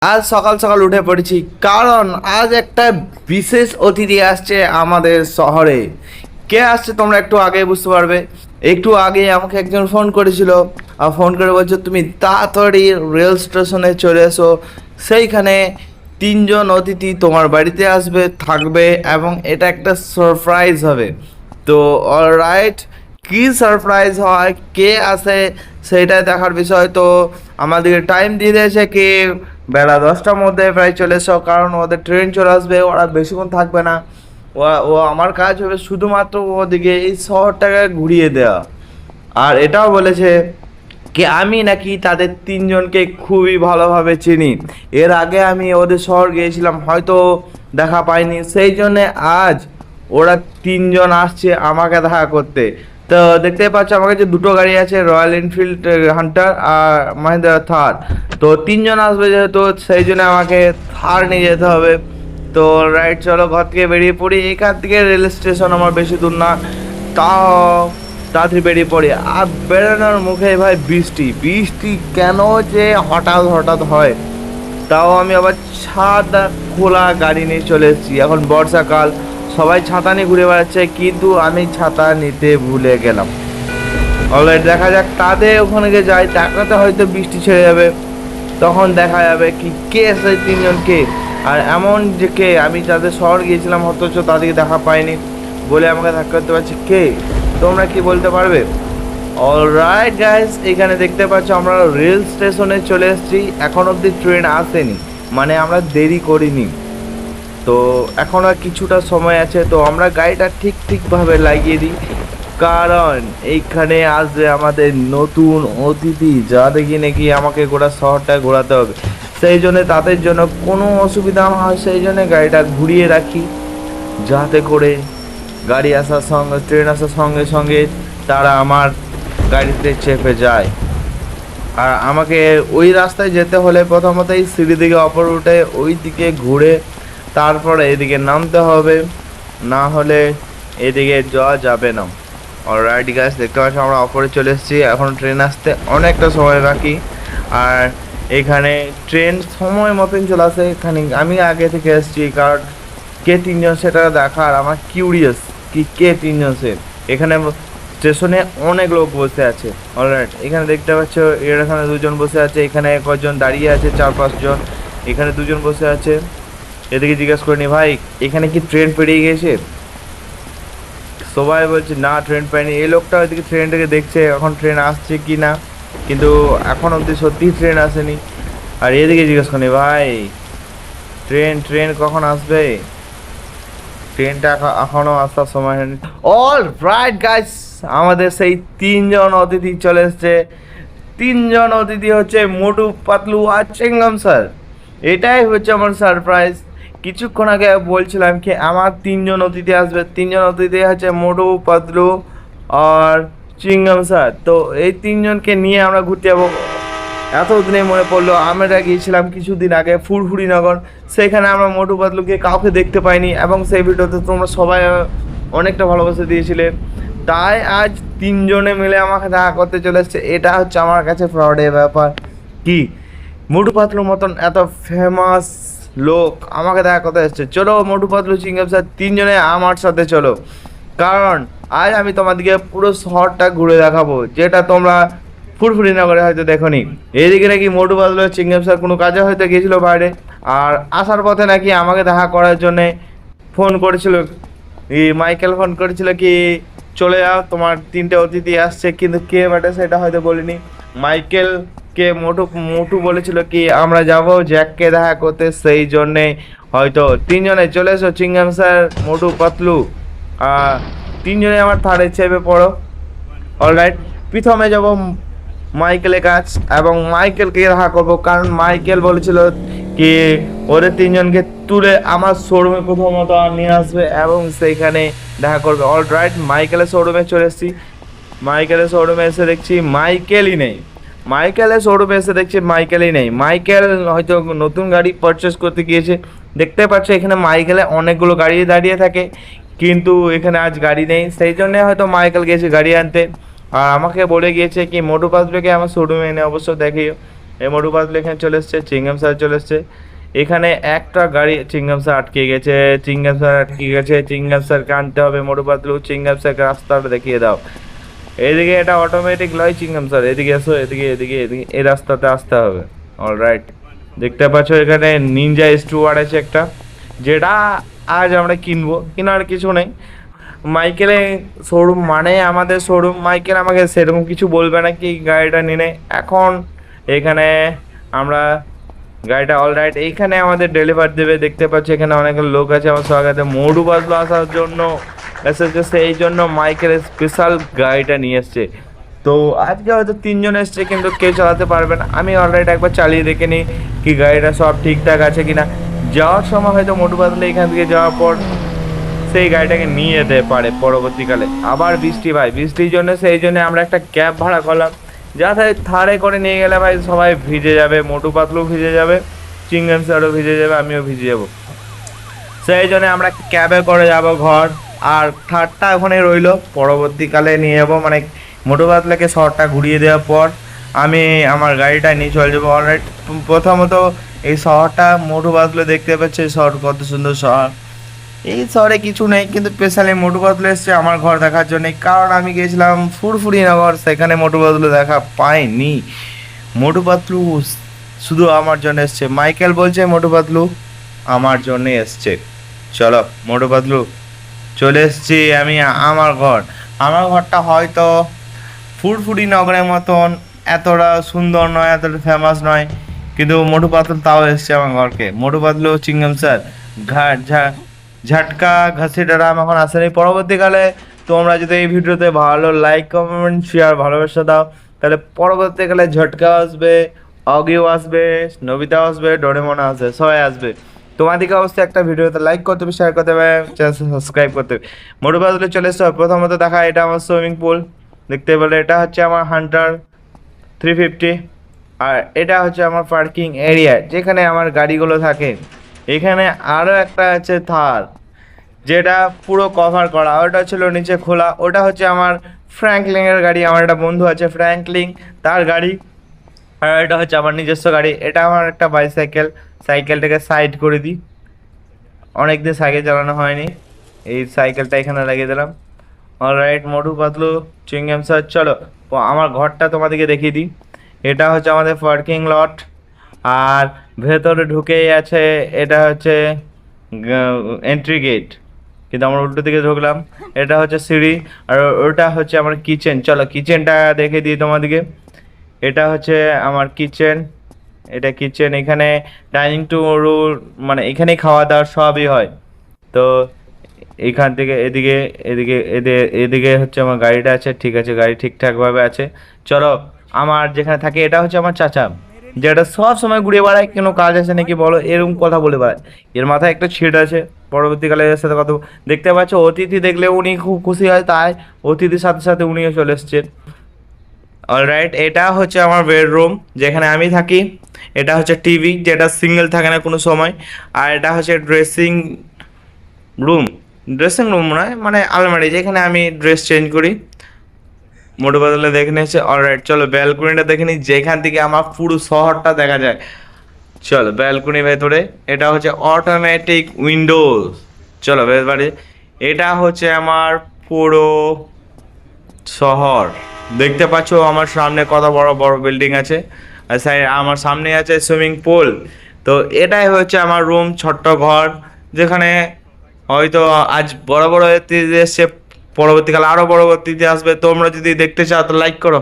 আজ সকাল সকাল উঠে পড়েছি, কারণ আজ একটা বিশেষ অতিথি আসছে আমাদের শহরে। কে আসছে তোমরা একটু আগে বুঝতে পারবে। একটু আগে আমাকে একজন ফোন করেছিল, আর ফোন করে বলছে তুমি তাড়াতাড়ি রেল স্টেশনে চলে এসো। সেইখানে তিনজন অতিথি তোমার বাড়িতে আসবে, থাকবে, এবং এটা একটা সারপ্রাইজ হবে। তো অলরাইট, কি সারপ্রাইজ হয়, কে আসে, সেটাই দেখার বিষয়। তো আমাদেরকে টাইম দিয়ে দিয়েছে কি বেলা 10টার মধ্যে প্রায় চলে এসো, কারণ ওদের ট্রেন চলে আসবে, ওরা বেশিক্ষণ থাকবে না। ও ও আমার কাজ হবে শুধুমাত্র ওদিকে এই শহরটাকে ঘুরিয়ে দেওয়া। আর এটাও বলেছে কি আমি নাকি তাদের তিনজনকে খুবই ভালোভাবে চিনি। এর আগে আমি ওদের শহর গিয়েছিলাম, হয়তো দেখা পাইনি, সেই জন্যে আজ ওরা তিনজন আসছে আমাকে দেখা করতে। তো দেখতে পাচ্ছ আমার কাছে দুটো গাড়ি আছে, রয়্যাল এনফিল্ড হান্টার আর মাহিন্দ্রা থার। তো তিনজন আসবে যেহেতু, সেই জন্য আমাকে থার নিয়ে যেতে হবে। তো রাইট, চলো ঘর থেকে বেরিয়ে পড়ি। এখান থেকে রেল স্টেশন আমার বেশি দূর না, তাও তাড়াতাড়ি বেরিয়ে পড়ি। আর বেরোনোর মুখে ভাই বৃষ্টি বৃষ্টি কেন যে হঠাৎ হঠাৎ হয়। তাও আমি আবার ছাতা খোলা গাড়ি নিয়ে চলে এসেছি। এখন বর্ষাকাল, সবাই ছাতা নিয়ে ঘুরে বেড়াচ্ছে, কিন্তু আমি ছাতা নিতে ভুলে গেলাম। অলরাইট, দেখা যাক তাদের ওখানে গিয়ে যাই, দেখাতে হয়তো বৃষ্টি ছেড়ে যাবে, তখন দেখা যাবে কি কে সেই তিনজনকে। আর এমন যে কে, আমি যাদের শহর গিয়েছিলাম অথচ তাদেরকে দেখা পাইনি বলে আমাকে ধাক্কা করতে পারছি, কে তোমরা কি বলতে পারবে? অলরাইট গাইস, এখানে দেখতে পাচ্ছ আমরা রেল স্টেশনে চলে এসেছি। এখন অবধি ট্রেন আসেনি, মানে আমরা দেরি করিনি। তো এখন আর কিছুটা সময় আছে, তো আমরা গাড়িটা ঠিকভাবে লাগিয়ে দিই, কারণ এইখানে আসবে আমাদের নতুন অতিথি, যা দেখি নাকি আমাকে গোটা শহরটা ঘোরাতে হবে। সেই জন্য তাদের জন্য কোনো অসুবিধা না হয়, সেই জন্য গাড়িটা ঘুরিয়ে রাখি, যাতে করে গাড়ি আসার সঙ্গে ট্রেন আসার সঙ্গে সঙ্গে তারা আমার গাড়িতে চেপে যায়। আর আমাকে ওই রাস্তায় যেতে হলে প্রথমতই সিঁড়ি দিকে অপর উঠে ওই দিকে ঘুরে তারপরে এদিকে নামতে হবে, না হলে এদিকে যাওয়া যাবে না। অলরাইট গাইস, দেখতে পাচ্ছ আমরা অপরে চলে এসেছি। এখন ট্রেন আসতে অনেকটা সময় বাকি, আর এখানে ট্রেন সময় মতন চলে আসে। এখানে আমি আগে থেকে এসেছি, কারণ কে তিনজন সেটা দেখার আমার কিউরিয়াস, কি কে তিনজন সে। এখানে স্টেশনে অনেক লোক বসে আছে। অলরাইট, এখানে দেখতে পাচ্ছ এখানে দুজন বসে আছে, এখানে কয়েকজন দাঁড়িয়ে আছে, 4-5 জন। এখানে দুজন বসে আছে। এদিকে জিজ্ঞাসা করিনি ভাই এখানে কি ট্রেন পেরিয়ে গেছে, সবাই বলছে না ট্রেন পায়নি। এই লোকটা ওইদিকে ট্রেনটাকে দেখছে এখন ট্রেন আসছে কি না, কিন্তু এখন অবধি সত্যিই ট্রেন আসেনি। আর এদিকে জিজ্ঞেস করি ভাই ট্রেন ট্রেন কখন আসবে, ট্রেনটা এখনো আসার সময় হয়নি। অল রাইট গাইস, আমাদের সেই তিনজন অতিথি চলে এসছে। তিনজন অতিথি হচ্ছে মোটু, পাতলু আর চিংগাম স্যার। এটাই হচ্ছে আমার সারপ্রাইজ। কিছুক্ষণ আগে বলছিলাম কি আমার তিনজন অতিথি আসবে, তিনজন অতিথি হচ্ছে মোটু, পাতলু আর চিংগাম স্যার। তো এই তিনজনকে নিয়ে আমরা ঘুরতে যাবো। এতদিনে মনে পড়লো আমরা গিয়েছিলাম কিছুদিন আগে ফুরফুরিনগর, সেখানে আমরা মোটু পাতলুকে কাউকে দেখতে পাইনি, এবং সেই ভিডিওতে তোমরা সবাই অনেকটা ভালোবাসা দিয়েছিলে। তাই আজ তিনজনে মিলে আমাকে দেখা করতে চলে এসছে। এটা হচ্ছে আমার কাছে প্রাউডের ব্যাপার কি মোটু পাতলুর মতন এত ফেমাস লোক আমাকে দেখা করতে এসছে। চলো মোটু পাতলু চিংগাম স্যার তিনজনে আমার সাথে চলো, কারণ আজ আমি তোমাদেরকে পুরো শহরটা ঘুরে দেখাবো, যেটা তোমরা ফুরফুরিনগরে হয়তো দেখোনি। এইদিকে নাকি মোটু পাতলু চিংগাম স্যার কোনো কাজে হয়তো গিয়েছিল বাইরে, আর আসার পথে নাকি আমাকে দেখা করার জন্যে ফোন করেছিল। মাইকেল ফোন করেছিল কি চলে যাও তোমার তিনটে অতিথি আসছে, কিন্তু কে ব্যাটা সেটা হয়তো বলিনি। মাইকেলকে মোটু মোটু বলেছিল কি আমরা যাব জ্যাককে দেখা করতে, সেই জন্যে হয়তো তিনজনে চলে এসো, চিংগাম স্যার, মোটু, পাতলু। তিনজনে আমার থার্ডে চেপে পড়ো। অলরাইট, প্রথমে যাব মাইকেলের কাজ, এবং মাইকেলকে দেখা করবো, কারণ মাইকেল বলেছিল কি ওদের তিনজনকে তুলে আমার শোরুমে প্রথমত নিয়ে আসবে এবং সেইখানে দেখা করবে। অলরাইট, মাইকেলের শোরুমে চলে এসেছি। মাইকেলের শোরুমে এসে দেখছি মাইকেলই নেই। মাইকেল হয়তো নতুন গাড়ি পারচেস করতে গিয়েছে। দেখতে পাচ্ছ এখানে মাইকেলে অনেকগুলো গাড়ি দাঁড়িয়ে থাকে, কিন্তু এখানে আজ গাড়ি নেই, সেই জন্য হয়তো মাইকেল গিয়েছে গাড়ি আনতে। আর আমাকে বলে গিয়েছে কি মোটু পাতলুকে আমার শোরুমে এনে অবশ্য দেখিও। এই মোটু পাতলু এখানে চলে এসছে, চিংগাম স্যার চলে এসছে। এখানে একটা গাড়ি চিংগাম স্যার আটকে গেছে, চিংগাম স্যার আটকে গেছে, চিংগাম স্যারকে আনতে হবে। মোটু পাতলু চিংগাম স্যারকে রাস্তাটা দেখিয়ে দাও। এদিকে এটা অটোমেটিক লয় চিংগাম স্যার, এদিকে এসো, এদিকে এদিকে এদিকে, এই রাস্তাতে আসতে হবে। অলরাইট, দেখতে পাচ্ছ এখানে নিনজা S2R আছে একটা, যেটা আজ আমরা কিনবো, কেনার কিছু নেই। মাইকেলের শোরুম মানে আমাদের শোরুম, মাইকেল আমাকে সেরকম কিছু বলবে না কি গাড়িটা নিনে। এখন এখানে আমরা গাড়িটা অলরাইট এইখানে আমাদের ডেলিভার দেবে। দেখতে পাচ্ছি এখানে অনেক লোক আছে আমার স্বাগতে। মোটু পাতলু আসার জন্য এসেছে, সেই জন্য মাইকেল স্পেশাল গাড়িটা নিয়ে এসছে। তো আজকে হয়তো 3 জন এসছে, কিন্তু কেউ চালাতে পারবে না। আমি অলরাইট একবার চালিয়ে দেখে নিই কি গাড়িটা সব ঠিকঠাক আছে কিনা। যাওয়ার সময় হয়তো মোটু পাতলু এখান থেকে যাওয়ার পর সেই গাড়িটাকে নিয়ে যেতে পারে পরবর্তীকালে। আবার বৃষ্টি ভাই, বৃষ্টির জন্য সেই জন্য আমরা একটা ক্যাব ভাড়া করলাম, যাতে থারে করে নিয়ে গেলে ভাই সবাই ভিজে যাবে, মোটু পাতলু ভিজে যাবে, চিংগাম স্যারও ভিজে যাবে, আমিও ভিজে যাব। সেই জন্য আমরা ক্যাবে করে যাব ঘর, আর থারটা ওখানে রইলো, পরবর্তীকালে নিয়ে যাবো। মানে মোটু পাতলুকে শহরটা ঘুরিয়ে দেওয়ার পর আমি আমার গাড়িটা নিয়ে চলে যাবো। অলরাইট, প্রথমত এই শহরটা মোটু পাতলু দেখতে পাচ্ছে, শহর কত সুন্দর শহর। এই শহরে কিছু নেই, কিন্তু স্পেশালি মোটু পাতলু এসছে আমার ঘর দেখার জন্য, কারণ আমি গিয়েছিলাম ফুরফুরি নগর, সেখানে মোটু পাতলু দেখা পাইনি। মোটু পাতলু শুধু আমার জন্য এসছে। মাইকেল বলছে মোটু পাতলু আমার জন্য এসছে। চলো মোটু পাতলু, চলে এসছি আমি আমার ঘর। আমার ঘরটা হয়তো ফুরফুরি নগরের মতন এতটা সুন্দর নয়, এতটা ফেমাস নয়, কিন্তু মোটু পাতলু তাও এসছে আমার ঘরকে। মোটু পাতলু, চিংগাম স্যার, ঝাটকা, ঘাসি ড্রাম এখন আসেনি। পরবর্তীকালে তোমরা যদি এই ভিডিওতে ভালো লাইক, কমেন্ট, শেয়ার, ভালোবাসা দাও, তাহলে পরবর্তীকালে ঝটকা আসবে, অগিও আসবে, নবিতা আসবে, ডোরেমন আসবে, সবাই আসবে। তোমাদেরকে অবশ্যই একটা ভিডিওতে লাইক করতে হবে, শেয়ার করতে হবে, চ্যানেল সাবস্ক্রাইব করতে হবে। মোটু পাতলু চলে এসো। প্রথমত দেখা, এটা আমার সুইমিং পুল দেখতে পেলে, এটা হচ্ছে আমার হান্টার 350, আর এটা হচ্ছে আমার পার্কিং এরিয়া যেখানে আমার গাড়িগুলো থাকে। এখানে আরও একটা আছে থার, যেটা পুরো কভার করা, ওটা ছিল নিচে খোলা। ওটা হচ্ছে আমার ফ্র্যাঙ্কলিনের গাড়ি, আমার একটা বন্ধু আছে ফ্র্যাঙ্কলিন, তার গাড়ি। আর এটা হচ্ছে আমার নিজস্ব গাড়ি। এটা আমার একটা বাইসাইকেল, সাইকেলটাকে সাইড করে দিই, অনেকদিন সাইকেল চালানো হয়নি, এই সাইকেলটা এখানে লাগিয়ে দিলাম। অলরাইট, মোটু পাতলু, চিংগাম স্যার, চলো আমার ঘরটা তোমাদেরকে দেখিয়ে দিই। এটা হচ্ছে আমাদের পার্কিং লট, আর ভেতরে ঢুকেই আছে এটা হচ্ছে এন্ট্রি গেট, কিন্তু আমরা উল্টো দিকে ঢুকলাম। এটা হচ্ছে সিঁড়ি, আর ওটা হচ্ছে আমার কিচেন। চলো কিচেনটা দেখে দিই তোমাদেরকে। এটা হচ্ছে আমার কিচেন, এটা কিচেন। এখানে ডাইনিং রুম, মানে এখানেই খাওয়া দাওয়া সবই হয়। তো এইখান থেকে এদিকে এদিকে এদিকে এদিকে হচ্ছে আমার গাড়িটা আছে, ঠিক আছে, গাড়ি ঠিকঠাকভাবে আছে। চলো আমার যেখানে থাকে, এটা হচ্ছে আমার চাচা, যেটা সব সময় ঘুরে বেড়ায়, কোনো কাজ আছে নাকি বলো, এরকম কথা বলে বেড়ায়। এর মাথায় একটা ছিট আছে। পরবর্তীকালে এর সাথে কথা দেখতে পাচ্ছ, অতিথি দেখলে উনি খুব খুশি হয়, তাই অতিথির সাথে সাথে উনিও চলে এসছেন। অলরাইট, এটা হচ্ছে আমার বেডরুম যেখানে আমি থাকি। এটা হচ্ছে টিভি, যেটা সিঙ্গেল থাকে না কোনো সময়। আর এটা হচ্ছে রুম ড্রেসিং রুম নয়, মানে আলমারি, যেখানে আমি ড্রেস চেঞ্জ করি। মোটু পাতলু দেখে নিয়েছে। অলরাইট, চলো ব্যালকনিটা দেখে নিই, যেখান থেকে আমার পুরো শহরটা দেখা যায়। চলো ব্যালকনির ভেতরে, এটা হচ্ছে অটোমেটিক উইন্ডোজ। চলো বাড়ি, এটা হচ্ছে আমার পুরো শহর। দেখতে পাচ্ছ আমার সামনে কত বড় বড় বিল্ডিং আছে, আর আমার সামনে আছে সুইমিং পুল। তো এটাই হচ্ছে আমার রুম, ছোট্ট ঘর, যেখানে হয়তো আজ বড় বড় অতিথি এসছে, পরবর্তীকালে আরও বড় অতিথি আসবে। তোমরা যদি দেখতে চাও তো লাইক করো।